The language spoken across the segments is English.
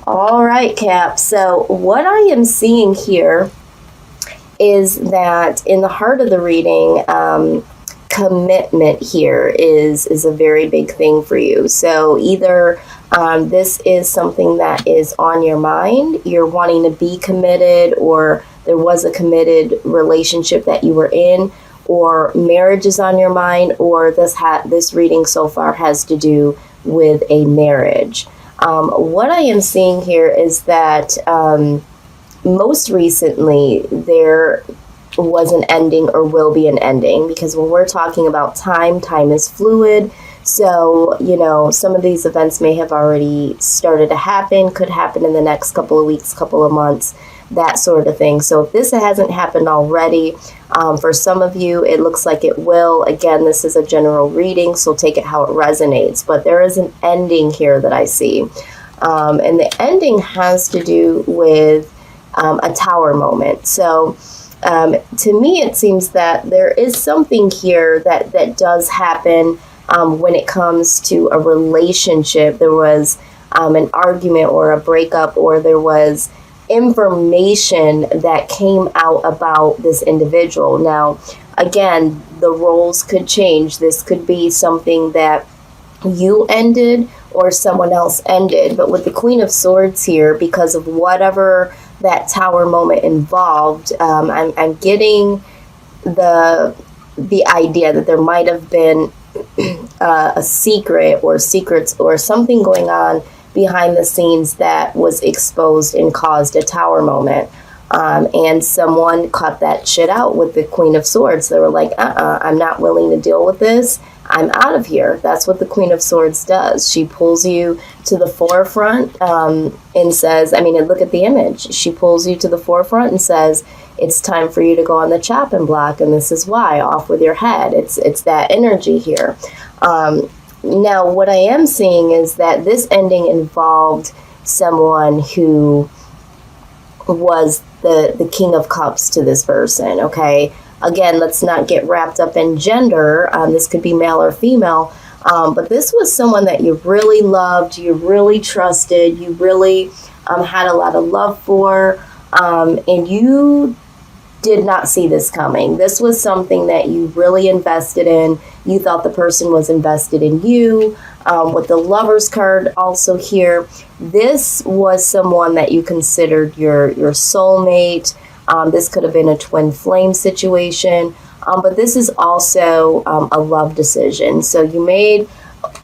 All right, Cap. So what I am seeing here is that in the heart of the reading, commitment here is a very big thing for you. So either this is something that is on your mind, you're wanting to be committed, or there was a committed relationship that you were in, or marriage is on your mind, or this reading so far has to do with a marriage. What I am seeing here is that most recently there was an ending or will be an ending, because when we're talking about time is fluid. So, some of these events may have already started to happen, could happen in the next couple of weeks, couple of months, that sort of thing. So if this hasn't happened already, for some of you, it looks like it will. Again, this is a general reading, so take it how it resonates. But there is an ending here that I see. And the ending has to do with a tower moment. So to me, it seems that there is something here that does happen when it comes to a relationship. There was an argument or a breakup, or there was information that came out about this individual. Now, again, the roles could change. This could be something that you ended or someone else ended. But with the Queen of Swords here, because of whatever that tower moment involved, I'm getting the idea that there might have been a secret or secrets or something going on behind the scenes that was exposed and caused a tower moment. And someone cut that shit out with the Queen of Swords. They were like, I'm not willing to deal with this. I'm out of here. That's what the Queen of Swords does. She pulls you to the forefront and says, look at the image. She pulls you to the forefront and says, it's time for you to go on the chopping block, and this is why. Off with your head. It's that energy here. Now, what I am seeing is that this ending involved someone who was the King of Cups to this person, okay? Again, let's not get wrapped up in gender. This could be male or female. But this was someone that you really loved, you really trusted, you really had a lot of love for, and you did not see this coming. This was something that you really invested in. You thought the person was invested in you. With the Lover's card also here, this was someone that you considered your soulmate. This could have been a twin flame situation, but this is also a love decision. So you made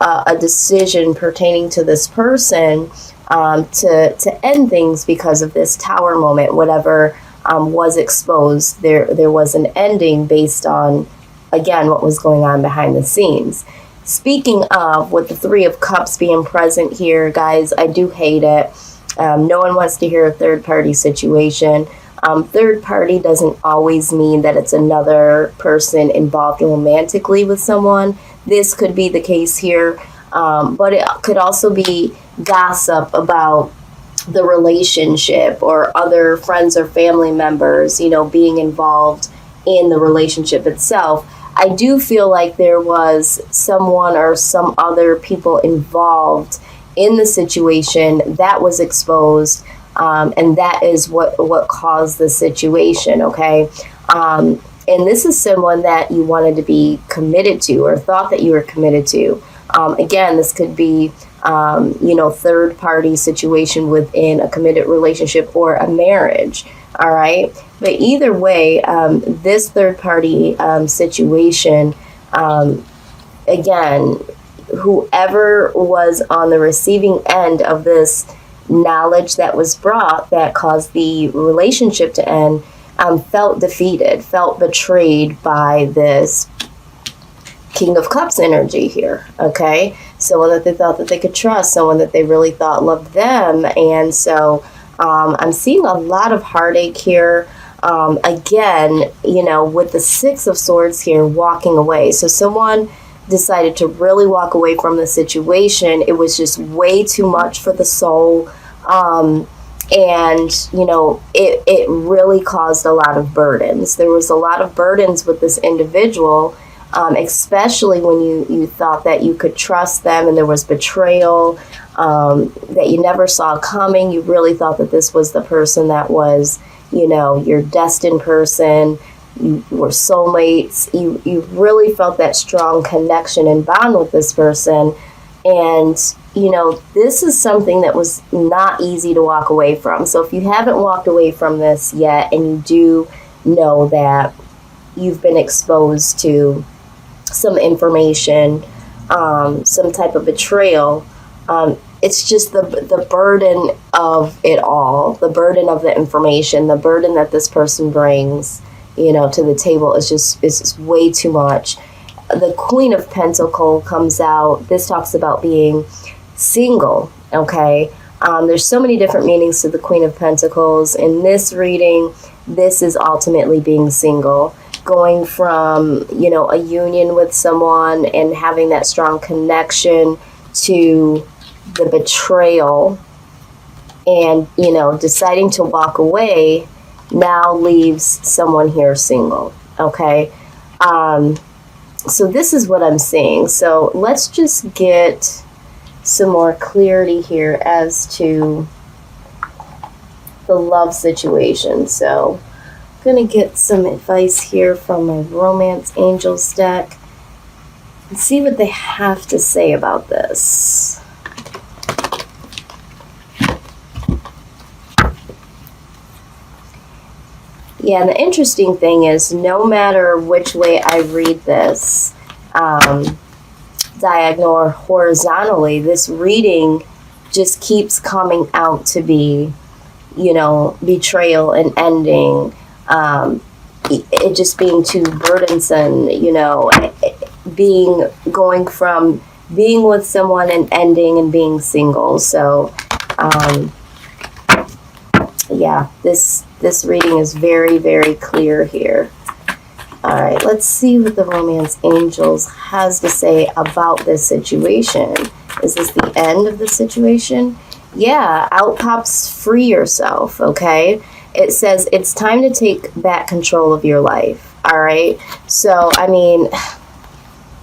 a decision pertaining to this person to end things because of this tower moment. Whatever was exposed, there was an ending based on, again, what was going on behind the scenes. Speaking of, with the Three of Cups being present here, guys, I do hate it. No one wants to hear a third-party situation. Third party doesn't always mean that it's another person involved romantically with someone. This could be the case here, but it could also be gossip about the relationship or other friends or family members, being involved in the relationship itself. I do feel like there was someone or some other people involved in the situation that was exposed, and that is what caused the situation, okay? And this is someone that you wanted to be committed to or thought that you were committed to. Again, this could be, third party situation within a committed relationship or a marriage, all right? But either way, this third party situation, again, whoever was on the receiving end of this knowledge that was brought that caused the relationship to end, felt defeated, felt betrayed by this King of Cups energy here, okay? Someone that they thought that they could trust, someone that they really thought loved them. And so I'm seeing a lot of heartache here. Again, with the Six of Swords here, walking away. So someone decided to really walk away from the situation. It was just way too much for the soul. And, it really caused a lot of burdens. There was a lot of burdens with this individual. especially when you thought that you could trust them and there was betrayal that you never saw coming. You really thought that this was the person that was, your destined person. You were soulmates. You really felt that strong connection and bond with this person. And, this is something that was not easy to walk away from. So if you haven't walked away from this yet, and you do know that you've been exposed to some information, some type of betrayal, it's just the burden of it all, the burden of the information, the burden that this person brings, to the table is just way too much. The Queen of Pentacles comes out. This talks about being single, okay? There's so many different meanings to the Queen of Pentacles. In this reading, this is ultimately being single, going from, a union with someone and having that strong connection to the betrayal and, deciding to walk away now leaves someone here single, okay? So this is what I'm seeing. So let's just get some more clarity here as to the love situation. So I'm going to get some advice here from my Romance Angels deck and see what they have to say about this. Yeah, and the interesting thing is, no matter which way I read this, diagonal or horizontally, this reading just keeps coming out to be, betrayal and ending, it just being too burdensome, going from being with someone and ending and being single. So, yeah, this reading is very, very clear here. All right, let's see what the Romance Angels has to say about this situation. Is this the end of the situation? Yeah, out pops free yourself, okay? It says it's time to take back control of your life, all right? So,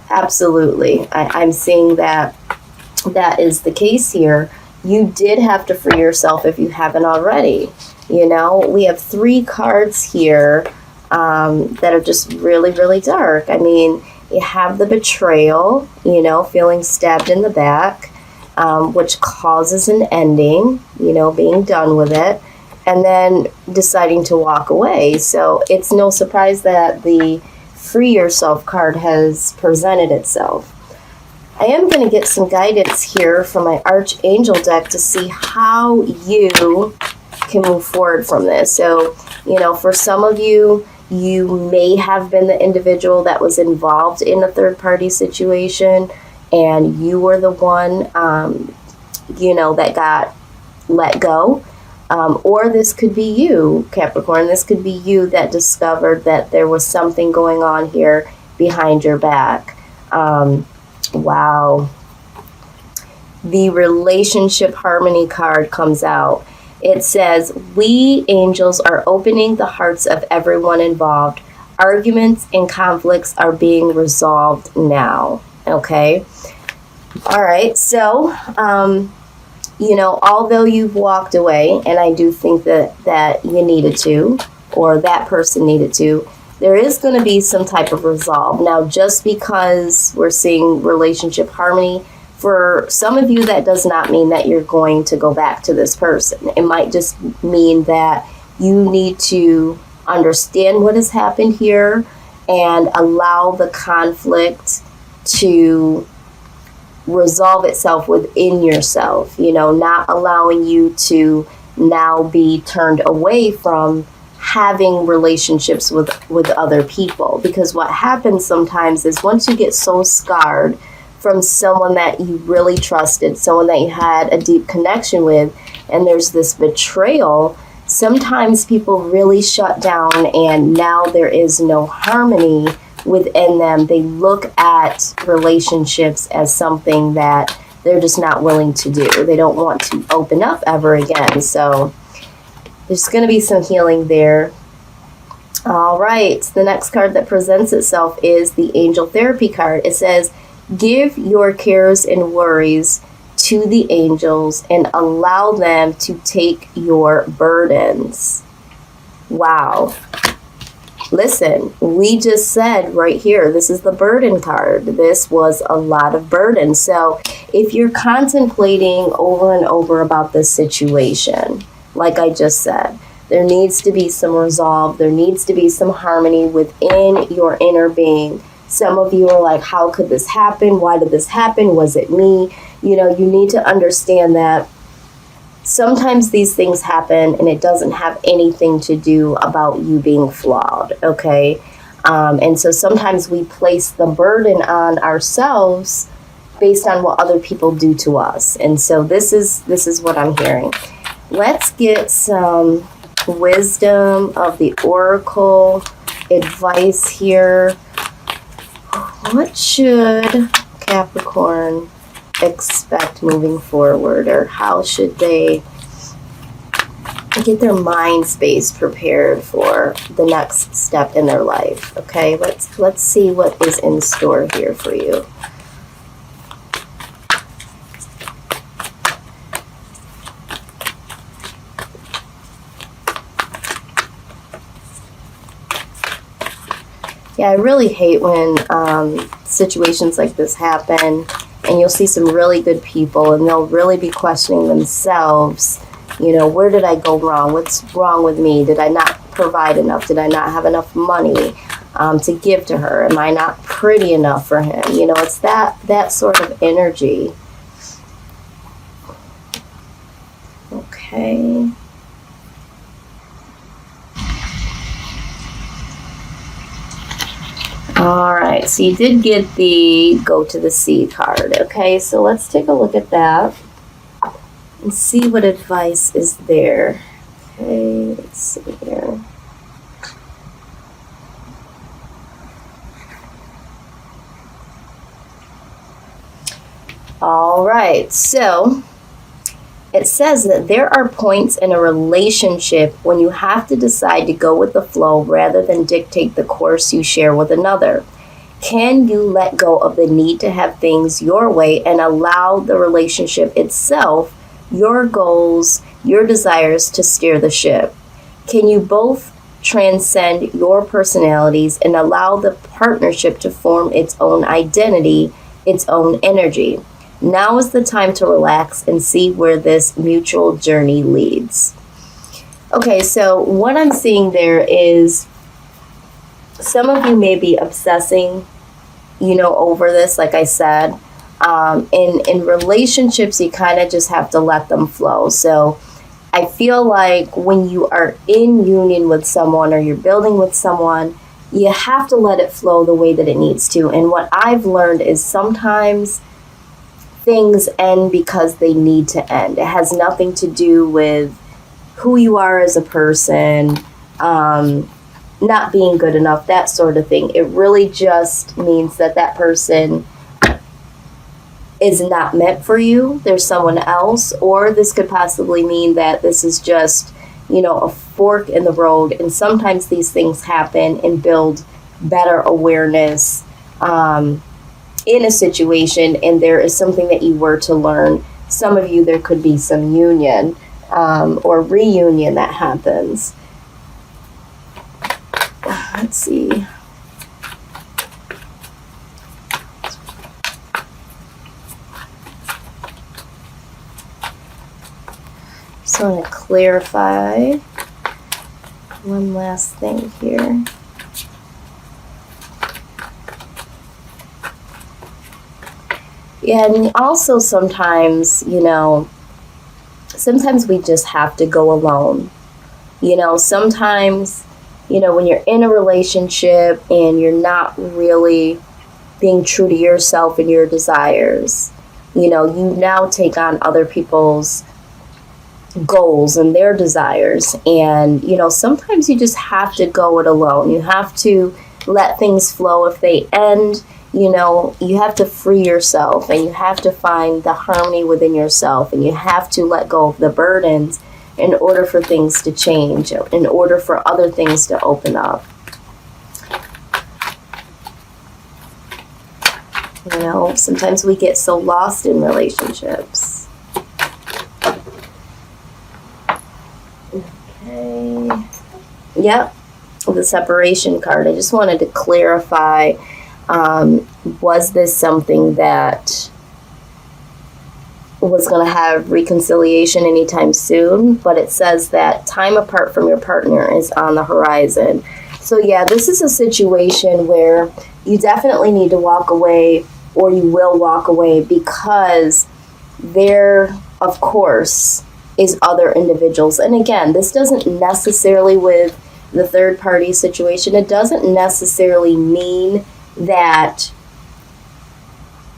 absolutely. I'm seeing that is the case here. You did have to free yourself if you haven't already. We have 3 cards here that are just really, really dark. You have the betrayal, feeling stabbed in the back, which causes an ending, being done with it, and then deciding to walk away. So it's no surprise that the free yourself card has presented itself. I am going to get some guidance here from my Archangel deck to see how you can move forward from this. So, for some of you, you may have been the individual that was involved in a third-party situation, and you were the one, that got let go. Or this could be you, Capricorn. This could be you that discovered that there was something going on here behind your back. Wow. The relationship harmony card comes out. It says, we angels are opening the hearts of everyone involved. Arguments and conflicts are being resolved now. Okay. All right. So, although you've walked away, and I do think that you needed to, or that person needed to, there is going to be some type of resolve. Now, just because we're seeing relationship harmony, for some of you, that does not mean that you're going to go back to this person. It might just mean that you need to understand what has happened here and allow the conflict to resolve itself within yourself, not allowing you to now be turned away from having relationships with other people. Because what happens sometimes is, once you get so scarred from someone that you really trusted, someone that you had a deep connection with, and there's this betrayal, sometimes people really shut down, and now there is no harmony within them. They look at relationships as something that they're just not willing to do. They don't want to open up ever again. So there's going to be some healing there. All right, the next card that presents itself is the Angel Therapy card. It says, give your cares and worries to the angels and allow them to take your burdens. Wow. Listen, we just said right here, this is the burden card. This was a lot of burden. So if you're contemplating over and over about this situation, like I just said, there needs to be some resolve. There needs to be some harmony within your inner being. Some of you are like, how could this happen? Why did this happen? Was it me? You know, you need to understand that sometimes these things happen and it doesn't have anything to do about you being flawed, okay? And so sometimes we place the burden on ourselves based on what other people do to us. And so this is what I'm hearing. Let's get some wisdom of the oracle advice here. What should Capricorn expect moving forward, or how should they get their mind space prepared for the next step in their life? Okay, let's see what is in store here for you. Yeah, I really hate when situations like this happen, and you'll see some really good people and they'll really be questioning themselves. You know, where did I go wrong? What's wrong with me? Did I not provide enough? Did I not have enough money to give to her? Am I not pretty enough for him? You know, it's that sort of energy. Okay. All right, so you did get the Go to the Sea card. Okay, so let's take a look at that and see what advice is there. Okay, let's see here. All right, so it says that there are points in a relationship when you have to decide to go with the flow rather than dictate the course you share with another. Can you let go of the need to have things your way and allow the relationship itself, your goals, your desires to steer the ship? Can you both transcend your personalities and allow the partnership to form its own identity, its own energy? Now is the time to relax and see where this mutual journey leads. Okay, so what I'm seeing there is some of you may be obsessing, you know, over this, like I said. In relationships, you kind of just have to let them flow. So I feel like when you are in union with someone or you're building with someone, you have to let it flow the way that it needs to. And what I've learned is sometimes things end because they need to end. It has nothing to do with who you are as a person, not being good enough, that sort of thing. It really just means that that person is not meant for you. There's someone else, or this could possibly mean that this is just, you know, a fork in the road. And sometimes these things happen and build better awareness in a situation, and there is something that you were to learn. Some of you, there could be some union or reunion that happens. Let's see. Just want to clarify one last thing here. Yeah, and also sometimes, you know, sometimes we just have to go alone. You know, sometimes, you know, when you're in a relationship and you're not really being true to yourself and your desires, you know, you now take on other people's goals and their desires. And, you know, sometimes you just have to go it alone. You have to let things flow. If they end, you know, you have to free yourself and you have to find the harmony within yourself, and you have to let go of the burdens in order for things to change, in order for other things to open up. You know, sometimes we get so lost in relationships. Okay. Yep. The separation card. I just wanted to clarify, was this something that was going to have reconciliation anytime soon? But it says that time apart from your partner is on the horizon. So yeah, this is a situation where you definitely need to walk away, or you will walk away, because there, of course, is other individuals. And again, this doesn't necessarily, with the third party situation, it doesn't necessarily mean that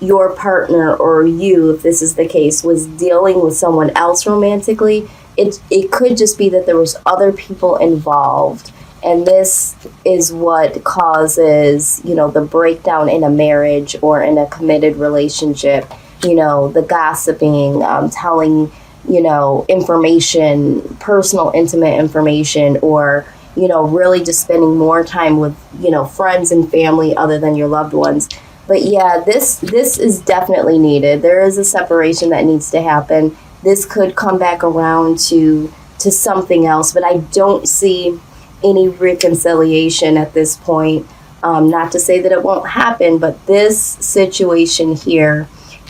your partner, or you, if this is the case, was dealing with someone else romantically. It could just be that there was other people involved, and this is what causes, you know, the breakdown in a marriage or in a committed relationship. You know, the gossiping, telling, you know, information, personal, intimate information, or, you know, really just spending more time with, you know, friends and family other than your loved ones. But yeah, this is definitely needed. There is a separation that needs to happen. This could come back around to something else, but I don't see any reconciliation at this point. Not to say that it won't happen, but this situation here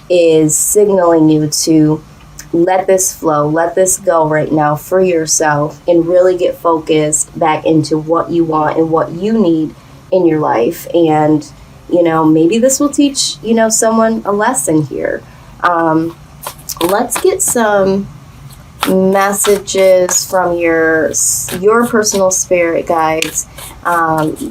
is signaling you to let this flow, let this go right now, free yourself, and really get focused back into what you want and what you need in your life. And, you know, maybe this will teach, you know, someone a lesson here. Let's get some messages from your personal spirit guides,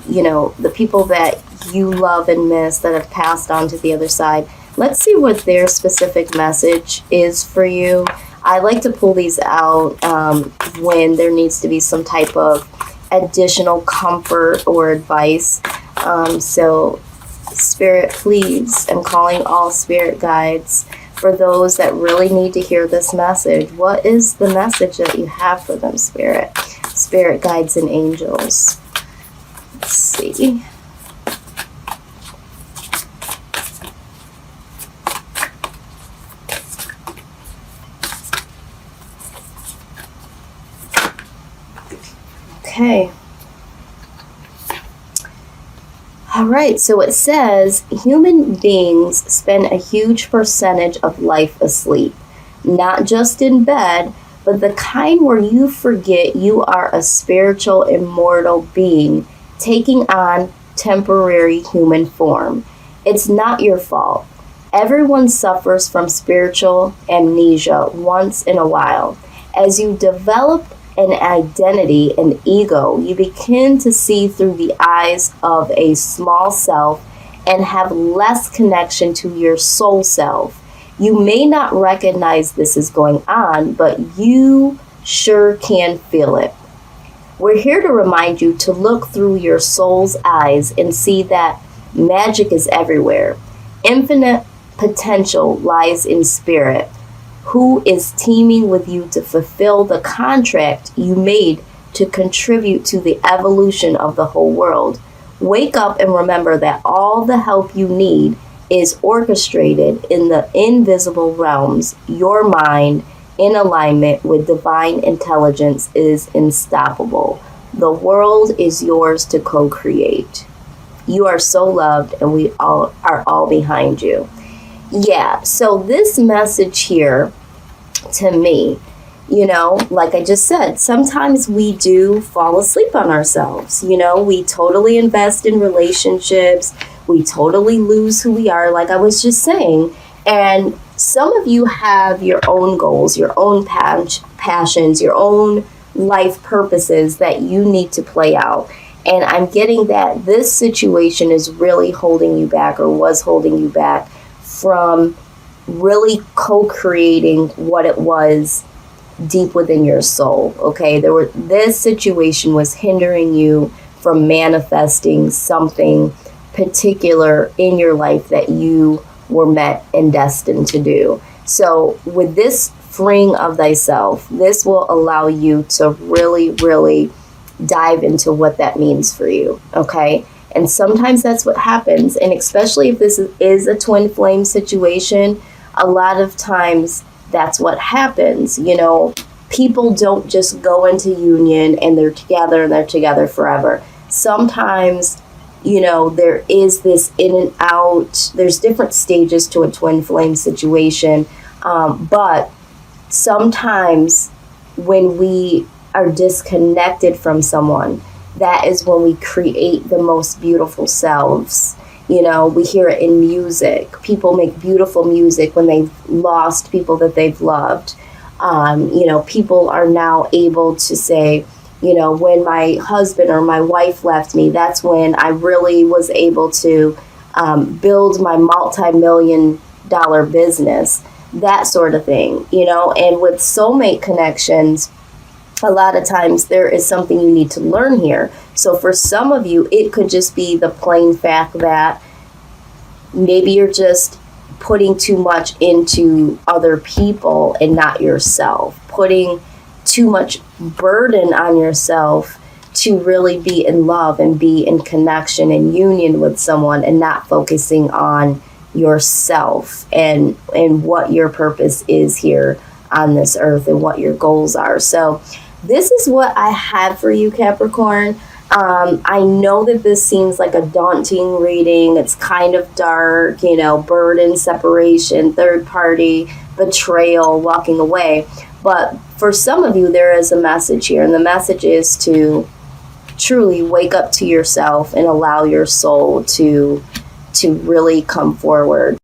you know, the people that you love and miss that have passed on to the other side. Let's see what their specific message is for you. I like to pull these out when there needs to be some type of additional comfort or advice. So Spirit, please, I'm calling all spirit guides for those that really need to hear this message. What is the message that you have for them, Spirit? Spirit guides and angels. Let's see. Okay. All right, so it says, human beings spend a huge percentage of life asleep, not just in bed, but the kind where you forget you are a spiritual, immortal being taking on temporary human form. It's not your fault. Everyone suffers from spiritual amnesia once in a while. As you develop an identity and ego, you begin to see through the eyes of a small self and have less connection to your soul self. You may not recognize this is going on, but you sure can feel it. We're here to remind you to look through your soul's eyes and see that magic is everywhere. Infinite potential lies in spirit, who is teaming with you to fulfill the contract you made to contribute to the evolution of the whole world. Wake up and remember that all the help you need is orchestrated in the invisible realms. Your mind, in alignment with divine intelligence, is unstoppable. The world is yours to co-create. You are so loved, and we all are all behind you. Yeah, so this message here, to me, you know, like I just said, sometimes we do fall asleep on ourselves. You know, we totally invest in relationships. We totally lose who we are, like I was just saying. And some of you have your own goals, your own passions, your own life purposes that you need to play out. And I'm getting that this situation is really holding you back, or was holding you back, from really co-creating what it was deep within your soul. Okay, this situation was hindering you from manifesting something particular in your life that you were meant and destined to do. So with this freeing of thyself. This will allow you to really, really dive into what that means for you, okay? And sometimes that's what happens, and especially if this is a twin flame situation, a lot of times that's what happens. You know, people don't just go into union and they're together forever. Sometimes, you know, there is this in and out. There's different stages to a twin flame situation, but sometimes when we are disconnected from someone, that is when we create the most beautiful selves. You know, we hear it in music. People make beautiful music when they've lost people that they've loved. You know, people are now able to say, you know, when my husband or my wife left me, that's when I really was able to build my multi-million-dollar business, that sort of thing, you know. And with soulmate connections, a lot of times there is something you need to learn here. So for some of you, it could just be the plain fact that maybe you're just putting too much into other people and not yourself, putting too much burden on yourself to really be in love and be in connection and union with someone, and not focusing on yourself and what your purpose is here on this earth and what your goals are. So this is what I have for you, Capricorn. I know that this seems like a daunting reading. It's kind of dark, you know, burden, separation, third party, betrayal, walking away. But for some of you, there is a message here, and the message is to truly wake up to yourself and allow your soul to really come forward.